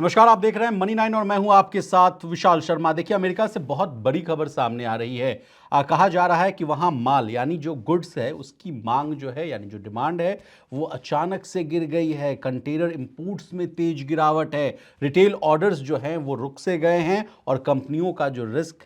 नमस्कार, आप देख रहे हैं मनी 9 और मैं हूं आपके साथ विशाल शर्मा। देखिए, अमेरिका से बहुत बड़ी खबर सामने आ रही है। कहा जा रहा है कि वहां माल यानी जो गुड्स है उसकी मांग जो है यानी जो डिमांड है वो अचानक से गिर गई है। कंटेनर इंपोर्ट्स में तेज गिरावट है। रिटेल ऑर्डर्स जो हैं वो रुक से गए हैं और कंपनियों का जो रिस्क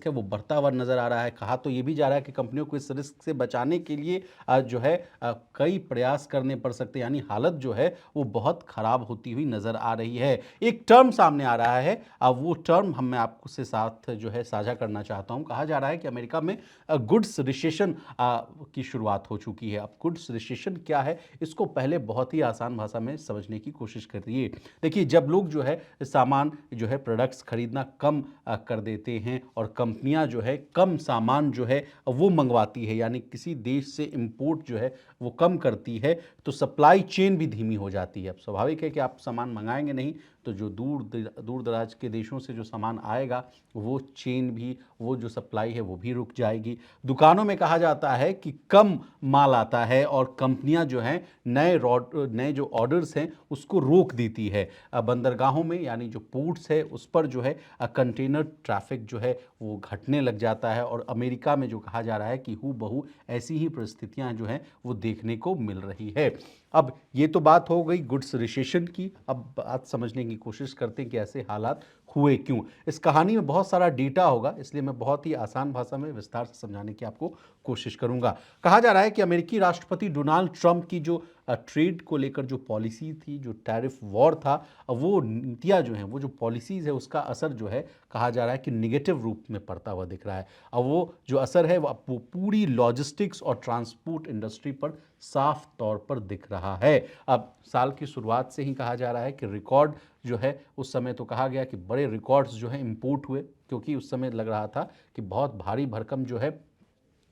है वो बढ़ता हुआ नजर आ रहा है। कहा तो ये भी जा रहा है कि कंपनियों को इस रिस्क से बचाने के लिए जो है कई प्रयास करने पड़ सकते हैं, यानी हालत जो है वो बहुत खराब होती हुई नजर आ रही है। एक टर्म सामने आ रहा है, अब वो टर्म हम मैं आपको से साथ जो है साझा करना चाहता हूं। कहा जा रहा है कि अमेरिका में गुड्स रिसेशन की शुरुआत हो चुकी है। अब गुड्स रिसेशन क्या है, इसको पहले बहुत ही आसान भाषा में समझने की कोशिश करिए। देखिए, जब लोग जो है सामान जो है प्रोडक्ट्स खरीदना कम कर देते हैं और कंपनियां जो है कम सामान जो है वो मंगवाती है, यानी किसी देश से इंपोर्ट जो है वो कम करती है, तो सप्लाई चेन भी धीमी हो जाती है। अब स्वाभाविक है कि आप सामान मंगाएंगे नहीं तो जो दूर दराज के देशों से जो सामान आएगा वो चेन भी, वो जो सप्लाई है वो भी रुक जाएगी। दुकानों में कहा जाता है कि कम माल आता है और कंपनियां जो हैं नए जो ऑर्डर्स हैं उसको रोक देती है। बंदरगाहों में यानी जो पोर्ट्स है उस पर जो है कंटेनर ट्रैफिक जो है वो घटने लग जाता है और अमेरिका में जो कहा जा रहा है कि हू बहू ऐसी ही परिस्थितियां जो हैं वो देखने को मिल रही है। अब ये तो बात हो गई गुड्स रिसेशन की। अब बात समझने की कोशिश करते हैं कि ऐसे हालात हुए क्यों। इस कहानी में बहुत सारा डेटा होगा, इसलिए मैं बहुत ही आसान भाषा में विस्तार से समझाने की आपको कोशिश करूंगा। कहा जा रहा है कि अमेरिकी राष्ट्रपति डोनाल्ड ट्रंप की जो ट्रेड को लेकर जो पॉलिसी थी, जो टैरिफ वॉर था, वो नीतियां जो हैं, वो जो पॉलिसीज है उसका असर जो है कहा जा रहा है कि निगेटिव रूप में पड़ता हुआ दिख रहा है। अब वो जो असर है वो पूरी लॉजिस्टिक्स और ट्रांसपोर्ट इंडस्ट्री पर साफ तौर पर दिख रहा है। अब साल की शुरुआत से ही कहा जा रहा है कि रिकॉर्ड जो है, उस समय तो कहा गया कि बड़े रिकॉर्ड्स जो है इंपोर्ट हुए, क्योंकि उस समय लग रहा था कि बहुत भारी भरकम जो है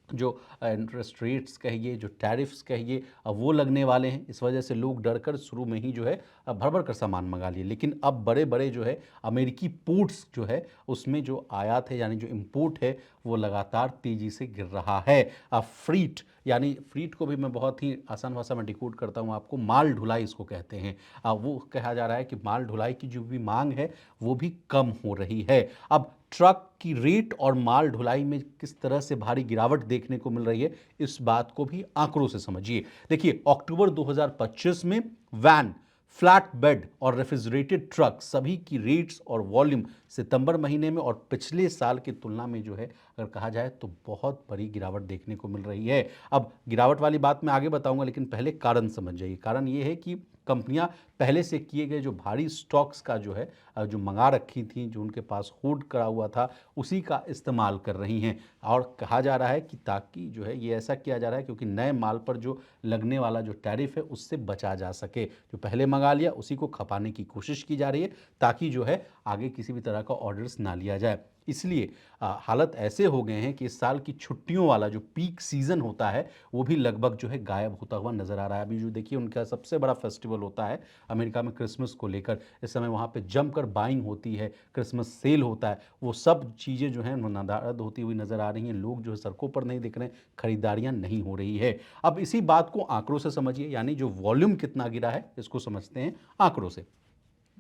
जो इंटरेस्ट रेट्स कहिए, जो टैरिफ्स कहिए, वो लगने वाले हैं। इस वजह से लोग डरकर शुरू में ही जो है भर भर कर सामान मंगा लिए। लेकिन अब बड़े बड़े जो है अमेरिकी पोर्ट्स जो है उसमें जो आयात है यानी जो इंपोर्ट है वो लगातार तेज़ी से गिर रहा है। फ्रीट यानी फ्रीट को भी मैं बहुत ही आसान भाषा में डिकोड करता हूँ आपको, माल ढुलाई इसको कहते हैं। वो कहा जा रहा है कि माल ढुलाई की जो भी मांग है वो भी कम हो रही है। अब ट्रक की रेट और माल ढुलाई में किस तरह से भारी गिरावट देखने को मिल रही है, इस बात को भी आंकड़ों से समझिए। देखिए, अक्टूबर 2025 में वैन, फ्लैट बेड और रेफ्रिजरेटेड ट्रक सभी की रेट्स और वॉल्यूम सितंबर महीने में और पिछले साल की तुलना में जो है अगर कहा जाए तो बहुत बड़ी गिरावट देखने को मिल रही है। अब गिरावट वाली बात मैं आगे बताऊंगा, लेकिन पहले कारण समझ जाइए। कारण ये है कि कंपनियां पहले से किए गए जो भारी स्टॉक्स का जो है जो मंगा रखी थी, जो उनके पास होल्ड करा हुआ था, उसी का इस्तेमाल कर रही हैं। और कहा जा रहा है कि ताकि जो है ये ऐसा किया जा रहा है क्योंकि नए माल पर जो लगने वाला जो टैरिफ है उससे बचा जा सके। जो पहले मंगा लिया उसी को खपाने की कोशिश की जा रही है ताकि जो है आगे किसी भी तरह का ऑर्डर्स ना लिया जाए। इसलिए हालत ऐसे हो गए हैं कि इस साल की छुट्टियों वाला जो पीक सीजन होता है वो भी लगभग जो है गायब होता हुआ नजर आ रहा है। अभी जो देखिए उनका सबसे बड़ा फेस्टिवल होता है अमेरिका में क्रिसमस को लेकर, इस समय वहाँ पे जमकर बाइंग होती है, क्रिसमस सेल होता है, वो सब चीज़ें जो हैं नदारद होती हुई नजर आ रही हैं। लोग जो है सड़कों पर नहीं दिख रहे हैं, खरीदारियाँ नहीं हो रही है। अब इसी बात को आंकड़ों से समझिए, यानी जो वॉल्यूम कितना गिरा है इसको समझते हैं आंकड़ों से।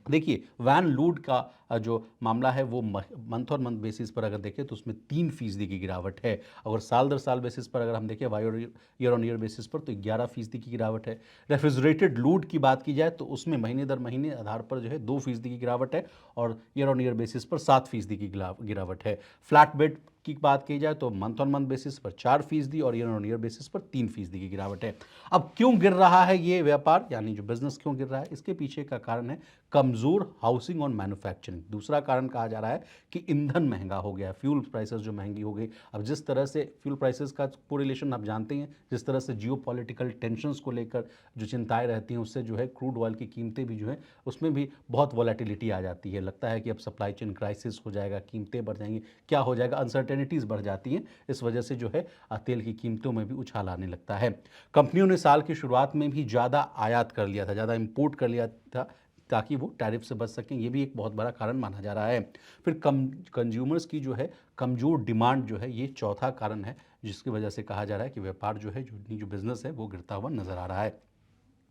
देखिए, वैन लूट का जो मामला है वो मंथ और मंथ बेसिस पर अगर देखें तो उसमें 3% की गिरावट है। अगर साल दर साल बेसिस पर अगर हम देखें ईयर ऑन ईयर बेसिस पर तो 11% की गिरावट है। रेफ्रिजरेटेड लूट की बात की जाए तो उसमें महीने दर महीने आधार पर जो है 2% की गिरावट है और ईयर ऑन ईयर बेसिस पर 7% की गिरावट है। फ्लैट बेड की बात की जाए तो मंथ ऑन मंथ बेसिस पर 4% और ईयर ऑन ईयर बेसिस पर 3% की गिरावट है। अब क्यों गिर रहा है ये व्यापार यानी जो बिजनेस क्यों गिर रहा है, इसके पीछे का कारण है कमजोर हाउसिंग और मैन्युफैक्चरिंग। दूसरा कारण कहा जा रहा है कि ईंधन महंगा हो गया, फ्यूल प्राइसेस जो महंगी हो गई। अब जिस तरह से फ्यूल प्राइसेस का कोरिलेशन आप जानते हैं, जिस तरह से जियो पॉलिटिकल टेंशंस को लेकर जो चिंताएं रहती हैं उससे जो है क्रूड ऑयल की कीमतें भी जो है उसमें भी बहुत वॉलेटिलिटी आ जाती है। लगता है कि अब सप्लाई चेन क्राइसिस हो जाएगा, कीमतें बढ़ जाएंगी, क्या हो जाएगा, अनसर्टेनिटीज़ बढ़ जाती हैं। इस वजह से जो है तेल की कीमतों में भी उछाल आने लगता है। कंपनियों ने साल की शुरुआत में भी ज़्यादा आयात कर लिया था, ज़्यादा इंपोर्ट कर लिया था ताकि वो टैरिफ से बच सकें। ये भी एक बहुत बड़ा कारण माना जा रहा है। फिर कंज्यूमर्स की जो है कमज़ोर डिमांड जो है, ये चौथा कारण है जिसकी वजह से कहा जा रहा है कि व्यापार जो है, जो बिज़नेस है वो गिरता हुआ नज़र आ रहा है।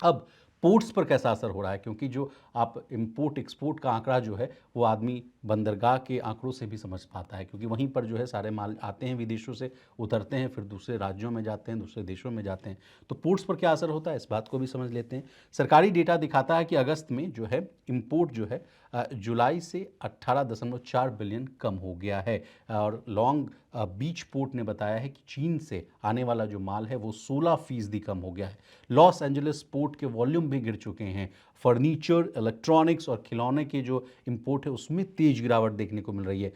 अब पोर्ट्स पर कैसा असर हो रहा है, क्योंकि जो आप इंपोर्ट एक्सपोर्ट का आंकड़ा जो है वो आदमी बंदरगाह के आंकड़ों से भी समझ पाता है, क्योंकि वहीं पर जो है सारे माल आते हैं विदेशों से, उतरते हैं, फिर दूसरे राज्यों में जाते हैं, दूसरे देशों में जाते हैं। तो पोर्ट्स पर क्या असर होता है, इस बात को भी समझ लेते हैं। सरकारी डेटा दिखाता है कि अगस्त में जो है इंपोर्ट जो है जुलाई से 18.4 बिलियन कम हो गया है। और लॉन्ग बीच पोर्ट ने बताया है कि चीन से आने वाला जो माल है वो 16% कम हो गया है। लॉस एंजलिस पोर्ट के वॉल्यूम भी गिर चुके हैं। फर्नीचर, इलेक्ट्रॉनिक्स और खिलौने के जो इंपोर्ट है उसमें तेज गिरावट देखने को मिल रही है।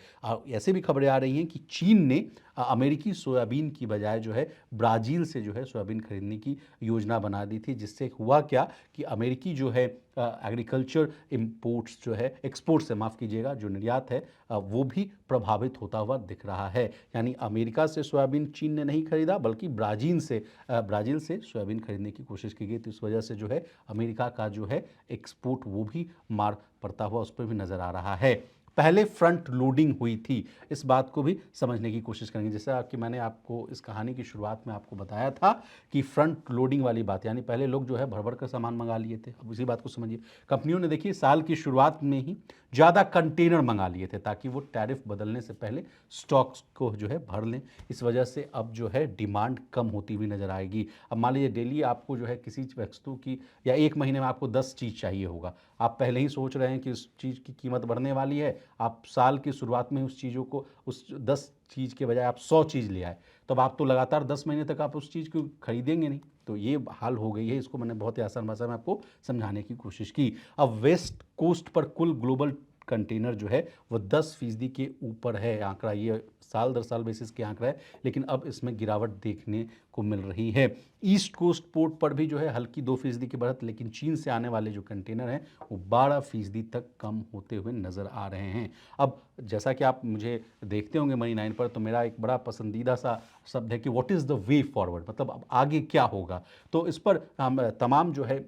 ऐसे भी खबरें आ रही हैं कि चीन ने अमेरिकी सोयाबीन की बजाय जो है ब्राज़ील से जो है सोयाबीन खरीदने की योजना बना दी थी, जिससे हुआ क्या कि अमेरिकी जो है एग्रीकल्चर इंपोर्ट्स जो है, एक्सपोर्ट से माफ़ कीजिएगा, जो निर्यात है वो भी प्रभावित होता हुआ दिख रहा है। यानी अमेरिका से सोयाबीन चीन ने नहीं खरीदा, बल्कि ब्राज़ील से सोयाबीन खरीदने की कोशिश की गई। तो इस वजह से जो है अमेरिका का जो है एक्सपोर्ट वो भी मार पड़ता हुआ उस पर भी नज़र आ रहा है। पहले फ्रंट लोडिंग हुई थी, इस बात को भी समझने की कोशिश करेंगे। जैसा कि मैंने आपको इस कहानी की शुरुआत में आपको बताया था कि फ्रंट लोडिंग वाली बात, यानी पहले लोग जो है भर भर कर सामान मंगा लिए थे। अब इसी बात को समझिए, कंपनियों ने देखिए साल की शुरुआत में ही ज़्यादा कंटेनर मंगा लिए थे ताकि वो टैरिफ बदलने से पहले स्टॉक्स को जो है भर लें। इस वजह से अब जो है डिमांड कम होती हुई नज़र आएगी। अब मान लीजिए डेली आपको जो है किसी वस्तु की, या एक महीने में आपको 10 चीज़ चाहिए होगा, आप पहले ही सोच रहे हैं कि उस चीज़ की कीमत बढ़ने वाली है, आप साल की शुरुआत में उस चीज़ों को, उस 10 चीज़ के बजाय आप 100 चीज़ ले आए, तब आप तो लगातार 10 महीने तक आप उस चीज़ को खरीदेंगे नहीं। तो ये हाल हो गई है। इसको मैंने बहुत ही आसान भाषा में आपको समझाने की कोशिश की। अब वेस्ट कोस्ट पर कुल ग्लोबल कंटेनर जो है वो 10% के ऊपर है। आंकड़ा ये साल दर साल बेसिस के आंकड़ा है, लेकिन अब इसमें गिरावट देखने को मिल रही है। ईस्ट कोस्ट पोर्ट पर भी जो है हल्की 2% की बढ़त, लेकिन चीन से आने वाले जो कंटेनर हैं वो 12% तक कम होते हुए नज़र आ रहे हैं। अब जैसा कि आप मुझे देखते होंगे मनी 9 पर, तो मेरा एक बड़ा पसंदीदा सा शब्द है कि what is the way forward, मतलब अब आगे क्या होगा। तो इस पर हम तमाम जो है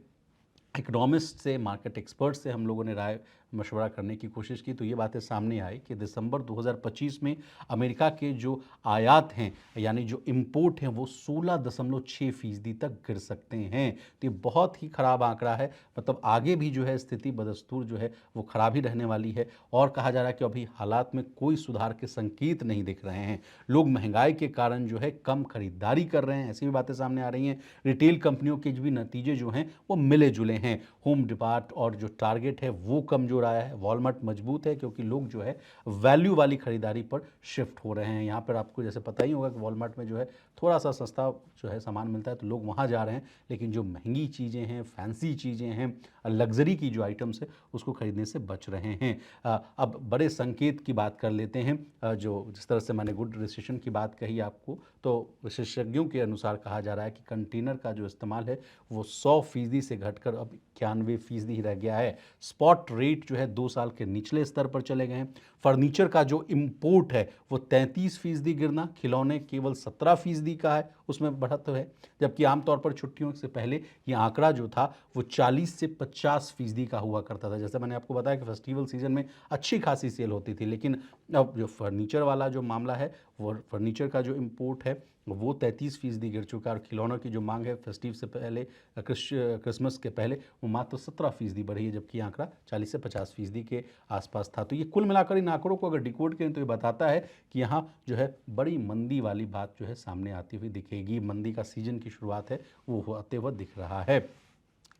इकोनॉमिस्ट से, मार्केट एक्सपर्ट से हम लोगों ने राय मशवरा करने की कोशिश की, तो ये बातें सामने आई कि दिसंबर 2025 में अमेरिका के जो आयात हैं, यानी जो इंपोर्ट हैं, वो 16.6% तक गिर सकते हैं। तो ये बहुत ही ख़राब आंकड़ा है। मतलब आगे भी जो है स्थिति बदस्तूर जो है वो ख़राब ही रहने वाली है। और कहा जा रहा है कि अभी हालात में कोई सुधार के संकेत नहीं दिख रहे हैं। लोग महंगाई के कारण जो है कम खरीदारी कर रहे हैं, ऐसी भी बातें सामने आ रही हैं। रिटेल कंपनियों के भी नतीजे जो हैं वो मिले जुले हैं। होम डिपार्ट और जो टारगेट है वो कमजोर आया है। वॉलमार्ट मजबूत है, क्योंकि लोग जो है वैल्यू वाली खरीदारी पर शिफ्ट हो रहे हैं। यहाँ पर आपको जैसे पता ही होगा कि वॉलमार्ट में जो है थोड़ा सा सस्ता जो है सामान मिलता है, तो लोग वहाँ जा रहे हैं। लेकिन जो महंगी चीज़ें हैं, फैंसी चीज़ें हैं, लग्जरी की जो आइटम्स है, उसको खरीदने से बच रहे हैं। अब बड़े संकेत की बात कर लेते हैं। जो जिस तरह से मैंने गुड रिसेशन की बात कही आपको, तो विशेषज्ञों के अनुसार कहा जा रहा है कि कंटेनर का जो इस्तेमाल है वो 100% से घटकर अब 91% ही रह गया है। स्पॉट रेट जो है 2 साल के निचले स्तर पर चले गए हैं। फर्नीचर का जो इंपोर्ट है वो 33% गिरना, खिलौने केवल 17% का है, उसमें बढ़त है। जबकि आमतौर पर छुट्टियों से पहले ये आंकड़ा जो था वो 40 से 50% का हुआ करता था। जैसे मैंने आपको बताया कि फेस्टिवल सीजन में अच्छी खासी सेल होती थी, लेकिन अब जो फर्नीचर वाला जो मामला है, वो फर्नीचर का जो इंपोर्ट है वो 33% गिर चुका है। और खिलौनों की जो मांग है फेस्टिव से पहले, क्रिसमस के पहले, वो मात्र 17% बढ़ी है, जबकि आंकड़ा 40 से 50% के आसपास था। तो ये कुल मिलाकर इन आंकड़ों को अगर डिकोड करें तो ये बताता है कि यहाँ जो है बड़ी मंदी वाली बात जो है सामने आती हुई दिखेगी। मंदी का सीजन की शुरुआत है वो होते हुए दिख रहा है।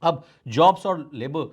अब जॉब्स और लेबर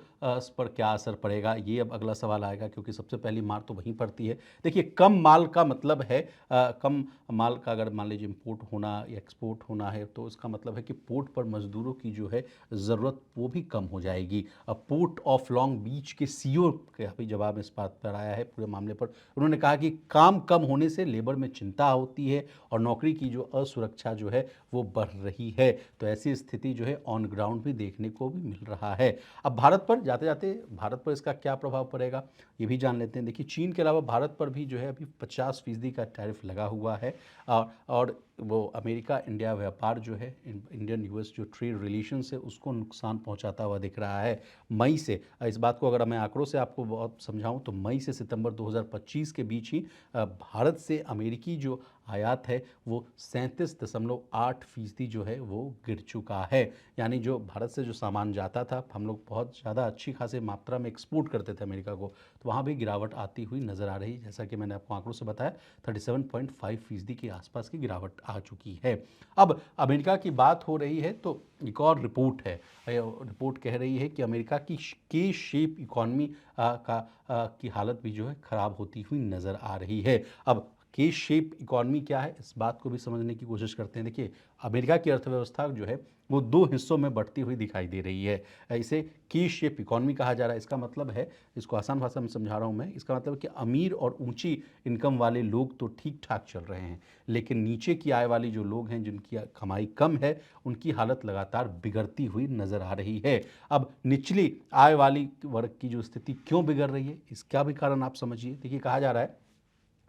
पर क्या असर पड़ेगा, ये अब अगला सवाल आएगा, क्योंकि सबसे पहली मार तो वहीं पड़ती है। देखिए, कम माल का मतलब है कम माल का अगर मान लीजिए इंपोर्ट होना या एक्सपोर्ट होना है, तो इसका मतलब है कि पोर्ट पर मजदूरों की जो है ज़रूरत वो भी कम हो जाएगी। अब पोर्ट ऑफ लॉन्ग बीच के सीईओ का भी जवाब इस बात पर आया है पूरे मामले पर। उन्होंने कहा कि काम कम होने से लेबर में चिंता होती है और नौकरी की जो असुरक्षा जो है वो बढ़ रही है। तो ऐसी स्थिति जो है ऑन ग्राउंड भी देखने को भी मिल रहा है। अब भारत पर जाते जाते, भारत पर इसका क्या प्रभाव पड़ेगा ये भी जान लेते हैं। देखिए, चीन के अलावा भारत पर भी जो है अभी 50% का टैरिफ लगा हुआ है। और वो अमेरिका इंडिया व्यापार जो है, इंडियन यूएस जो ट्रेड रिलेशंस है उसको नुकसान पहुंचाता हुआ दिख रहा है। मई से, इस बात को अगर मैं आंकड़ों से आपको बहुत समझाऊं तो मई से सितंबर 2025 के बीच ही भारत से अमेरिकी जो आयात है वो 37.8% जो है वो गिर चुका है। यानी जो भारत से जो सामान जाता था, हम लोग बहुत ज़्यादा अच्छी खासी मात्रा में एक्सपोर्ट करते थे अमेरिका को, तो वहाँ भी गिरावट आती हुई नज़र आ रही है। जैसा कि मैंने आपको आंकड़ों से बताया, 37.5% के आसपास की गिरावट आ चुकी है। अब अमेरिका की बात हो रही है तो एक और रिपोर्ट है, रिपोर्ट कह रही है कि अमेरिका की के शेप इकॉनमी की हालत भी जो है ख़राब होती हुई नज़र आ रही है। अब के शेप इकॉनमी क्या है, इस बात को भी समझने की कोशिश करते हैं। देखिए, अमेरिका की अर्थव्यवस्था जो है वो दो हिस्सों में बढ़ती हुई दिखाई दे रही है। इसे की शेप इकॉनमी कहा जा रहा है। इसका मतलब है, इसको आसान भाषा में समझा रहा हूँ मैं, इसका मतलब है कि अमीर और ऊंची इनकम वाले लोग तो ठीक ठाक चल रहे हैं, लेकिन नीचे की आय वाली जो लोग हैं, जिनकी कमाई कम है, उनकी हालत लगातार बिगड़ती हुई नजर आ रही है। अब निचली आय वाली वर्ग की जो स्थिति क्यों बिगड़ रही है, इसका भी कारण आप समझिए। देखिए, कहा जा रहा है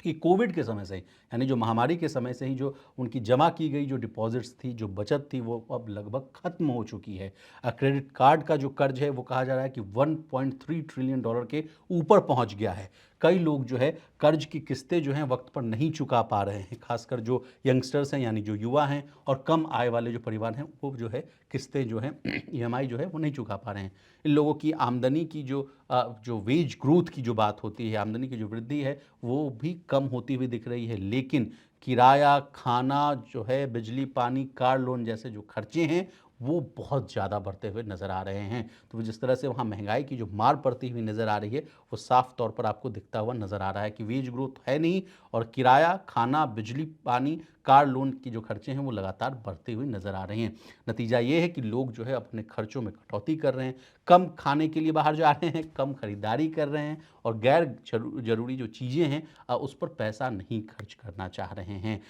कि कोविड के समय से ही, यानी जो महामारी के समय से ही, जो उनकी जमा की गई जो डिपॉजिट्स थी, जो बचत थी, वो अब लगभग खत्म हो चुकी है। क्रेडिट कार्ड का जो कर्ज है वो कहा जा रहा है कि 1.3 ट्रिलियन डॉलर के ऊपर पहुंच गया है। कई लोग जो है कर्ज की किस्तें जो हैं वक्त पर नहीं चुका पा रहे हैं, खासकर जो यंगस्टर्स हैं, यानी जो युवा हैं और कम आय वाले जो परिवार हैं, वो जो है किस्तें जो हैं ईएमआई जो है वो नहीं चुका पा रहे हैं। इन लोगों की आमदनी की जो वेज ग्रोथ की जो बात होती है, आमदनी की जो वृद्धि है, वो भी कम होती हुई दिख रही है। लेकिन किराया, खाना जो है, बिजली, पानी, कार लोन जैसे जो खर्चे हैं, वो बहुत ज़्यादा बढ़ते हुए नज़र आ रहे हैं। तो जिस तरह से वहाँ महंगाई की जो मार पड़ती हुई नज़र आ रही है, वो साफ तौर पर आपको दिखता हुआ नज़र आ रहा है कि वेज ग्रोथ है नहीं, और किराया, खाना, बिजली, पानी, कार लोन की जो खर्चे हैं वो लगातार बढ़ती हुई नज़र आ रहे हैं। नतीजा ये है कि लोग जो है अपने खर्चों में कटौती कर रहे हैं, कम खाने के लिए बाहर जा रहे हैं, कम खरीदारी कर रहे हैं, और गैर जरूरी जो चीज़ें हैं उस पर पैसा नहीं खर्च करना चाह रहे हैं।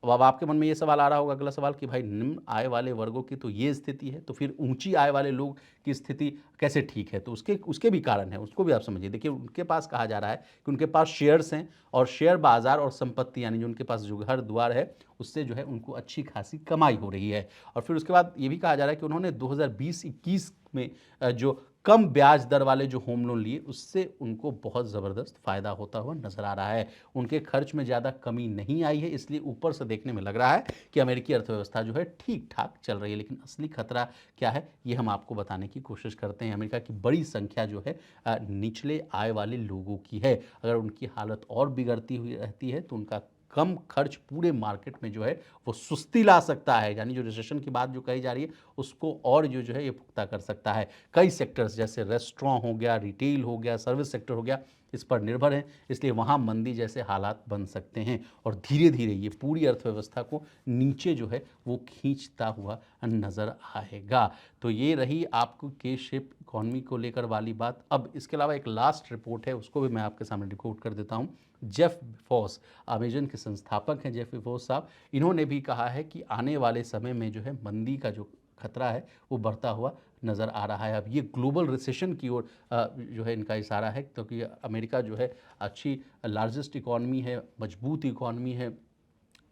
अब आपके मन में ये सवाल आ रहा होगा, अगला सवाल, कि भाई निम्न आय वाले वर्गों की तो ये स्थिति है, तो फिर ऊंची आय वाले लोग की स्थिति कैसे ठीक है? तो उसके उसके भी कारण है, उसको भी आप समझिए। देखिए, उनके पास कहा जा रहा है कि उनके पास शेयर्स हैं, और शेयर बाजार और संपत्ति, यानी जो उनके पास जो घर द्वार है, उससे जो है उनको अच्छी खासी कमाई हो रही है। और फिर उसके बाद ये भी कहा जा रहा है कि उन्होंने 2020-21 में जो कम ब्याज दर वाले जो होम लोन लिए, उससे उनको बहुत ज़बरदस्त फ़ायदा होता हुआ नज़र आ रहा है। उनके खर्च में ज़्यादा कमी नहीं आई है, इसलिए ऊपर से देखने में लग रहा है कि अमेरिकी अर्थव्यवस्था जो है ठीक ठाक चल रही है। लेकिन असली खतरा क्या है, ये हम आपको बताने की कोशिश करते हैं। अमेरिका की बड़ी संख्या जो है निचले आय वाले लोगों की है। अगर उनकी हालत और बिगड़ती हुई रहती है तो उनका कम खर्च पूरे मार्केट में जो है वो सुस्ती ला सकता है, यानी जो रिसेशन की बात जो कही जा रही है उसको और जो है ये पुख्ता कर सकता है। कई सेक्टर्स जैसे रेस्टोरेंट हो गया, रिटेल हो गया, सर्विस सेक्टर हो गया, इस पर निर्भर हैं, इसलिए वहाँ मंदी जैसे हालात बन सकते हैं, और धीरे धीरे ये पूरी अर्थव्यवस्था को नीचे जो है वो खींचता हुआ नज़र आएगा। तो ये रही आपको के शेप इकॉनमी को लेकर वाली बात। अब इसके अलावा एक लास्ट रिपोर्ट है, उसको भी मैं आपके सामने रिकॉर्ड कर देता हूँ। जेफ बेजोस, अमेजन के संस्थापक हैं जेफ बेजोस साहब, इन्होंने भी कहा है कि आने वाले समय में जो है मंदी का जो खतरा है वो बढ़ता हुआ नज़र आ रहा है। अब ये ग्लोबल रिसेशन की ओर जो है इनका इशारा है, क्योंकि अमेरिका जो है अच्छी लार्जेस्ट इकॉनमी है, मजबूत इकॉनमी है,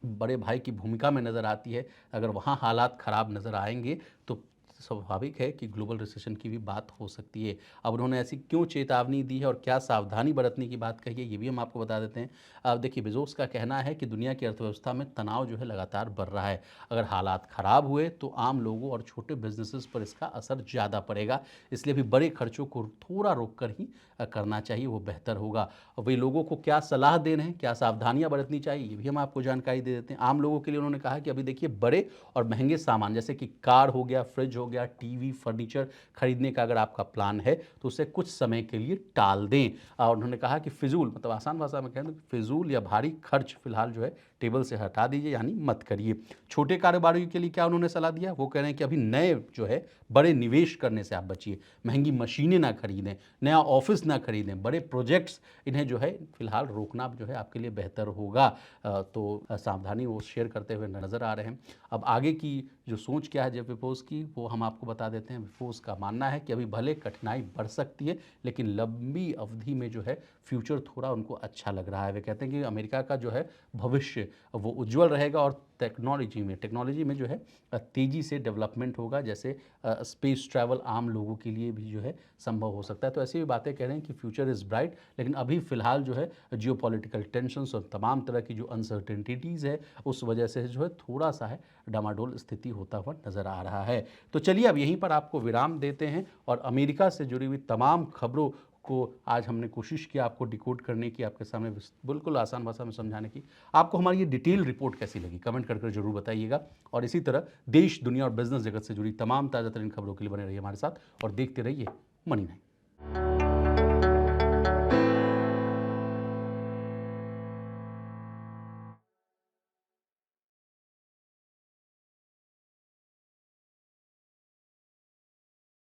बड़े भाई की भूमिका में नज़र आती है। अगर वहाँ हालात ख़राब नज़र आएंगे तो स्वाभाविक है कि ग्लोबल रिसेशन की भी बात हो सकती है। अब उन्होंने ऐसी क्यों चेतावनी दी है और क्या सावधानी बरतने की बात कही है, ये भी हम आपको बता देते हैं। अब देखिए, बेजोस का कहना है कि दुनिया की अर्थव्यवस्था में तनाव जो है लगातार बढ़ रहा है। अगर हालात ख़राब हुए तो आम लोगों और छोटे बिजनेसेस पर इसका असर ज़्यादा पड़ेगा, इसलिए भी बड़े खर्चों को थोड़ा रोक कर ही करना चाहिए, वो बेहतर होगा। और वे लोगों को क्या सलाह दे रहे हैं, क्या सावधानियां बरतनी चाहिए, ये भी हम आपको जानकारी दे देते हैं। आम लोगों के लिए उन्होंने कहा कि अभी देखिए, बड़े और महंगे सामान जैसे कि कार हो गया, फ्रिज हो गया, टीवी, फर्नीचर खरीदने का अगर आपका प्लान है तो उसे कुछ समय के लिए टाल दें। और उन्होंने कहा कि फिजूल, मतलब आसान भाषा में कहें तो फिजूल या भारी खर्च फिलहाल जो है टेबल से हटा दीजिए, यानी मत करिए। छोटे कारोबारियों के लिए क्या उन्होंने सलाह दिया, वो कह रहे हैं कि अभी नए जो है बड़े निवेश करने से आप बचिए, महंगी मशीनें ना खरीदें, नया ऑफिस ना खरीदें, बड़े प्रोजेक्ट्स इन्हें जो है फिलहाल रोकना जो है आपके लिए बेहतर होगा। तो सावधानी वो शेयर करते हुए नज़र आ रहे हैं। अब आगे की जो सोच क्या है जेफ बेजोस की, वो हम आपको बता देते हैं। बेजोस का मानना है कि अभी भले कठिनाई बढ़ सकती है, लेकिन लंबी अवधि में जो है फ्यूचर थोड़ा उनको अच्छा लग रहा है। वे कहते हैं कि अमेरिका का जो है भविष्य भविष्य वो उज्जवल रहेगा और टेक्नोलॉजी में जो है तेज़ी से डेवलपमेंट होगा। जैसे स्पेस ट्रैवल आम लोगों के लिए भी जो है संभव हो सकता है। तो ऐसी भी बातें कह रहे हैं कि फ्यूचर इज़ ब्राइट, लेकिन अभी फ़िलहाल जो है जियोपॉलिटिकल टेंशन्स और तमाम तरह की जो अनसर्टेनिटीज़ है उस वजह से जो है थोड़ा-सा है डामाडोल स्थिति होता हुआ नज़र आ रहा है। तो चलिए अब यहीं पर आपको विराम देते हैं और अमेरिका से जुड़ी हुई तमाम खबरों को आज हमने कोशिश किया आपको डिकोड करने की, आपके सामने बिल्कुल आसान भाषा में समझाने की। आपको हमारी ये डिटेल रिपोर्ट कैसी लगी कमेंट कर ज़रूर बताइएगा और इसी तरह देश, दुनिया और बिज़नेस जगत से जुड़ी तमाम ताज़ा तरीन खबरों के लिए बने रहिए हमारे साथ और देखते रहिए मनी9।